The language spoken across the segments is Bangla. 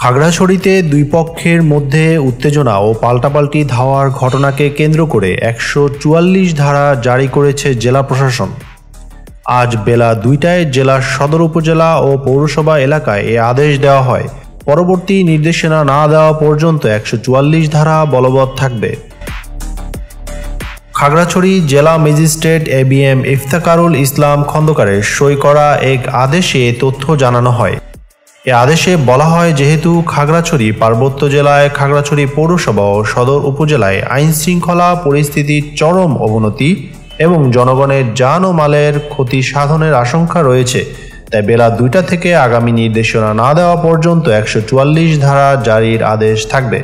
খাগড়াছড়িতে দুই পক্ষের মধ্যে উত্তেজনা ও পাল্টাপাল্টি ধাওয়ার ঘটনাকে কেন্দ্র করে ১৪৪ ধারা জারি করেছে জেলা প্রশাসন। আজ বেলা ২টায় জেলার সদর উপজেলা ও পৌরসভা এলাকায় এ আদেশ দেওয়া হয়। পরবর্তী নির্দেশনা না দেওয়া পর্যন্ত ১৪৪ ধারা বলবৎ থাকবে। খাগড়াছড়ি জেলা ম্যাজিস্ট্রেট এবিএম ইফতেখারুল ইসলাম খন্দকারের সই করা এক আদেশে এ তথ্য জানানো হয়। এ আদেশে বলা হয়, যেহেতু খাগড়াছড়ি পার্বত্য জেলায় খাগড়াছড়ি পৌরসভা ও সদর উপজেলায় আইনশৃঙ্খলা পরিস্থিতির চরম অবনতি এবং জনগণের জান ও মালের ক্ষতি সাধনের আশঙ্কা রয়েছে, তাই বেলা ২টা থেকে আগামী নির্দেশনা না দেওয়া পর্যন্ত ১৪৪ ধারা জারির আদেশ থাকবে।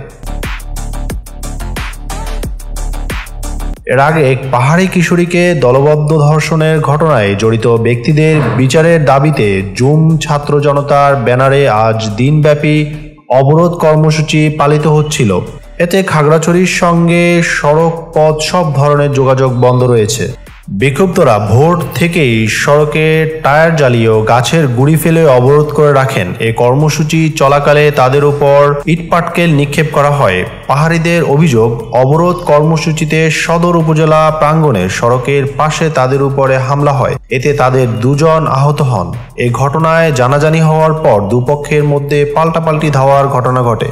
এর আগে এক পাহাড়ি কিশোরীকে দলবদ্ধ ধর্ষণের ঘটনায় জড়িত ব্যক্তিদের বিচারের দাবিতে জুম ছাত্র জনতার ব্যানারে আজ দিনব্যাপী অবরোধ কর্মসূচি পালিত হচ্ছিল। এতে খাগড়াছড়ির সঙ্গে সড়ক পথ সব ধরনের যোগাযোগ বন্ধ রয়েছে। বিক্ষুব্ধরা ভোর থেকেই সড়কে টায়ার জ্বালিয়ে গাছের গুঁড়ি ফেলে অবরোধ করে রাখেন। এই কর্মসূচি চলাকালে তাদের উপর ইটপাটকেল নিক্ষেপ করা হয়। পাহাড়িদের অভিযোগ, অবরোধ কর্মসূচিতে সদর উপজেলা প্রাঙ্গণে সড়কের পাশে তাদের উপরে হামলা হয়, এতে তাদের 2 জন আহত হন। এই ঘটনায় জানাজানি হওয়ার পর দুপক্ষের মধ্যে পাল্টাপাল্টি ধাওয়ার ঘটনা ঘটে।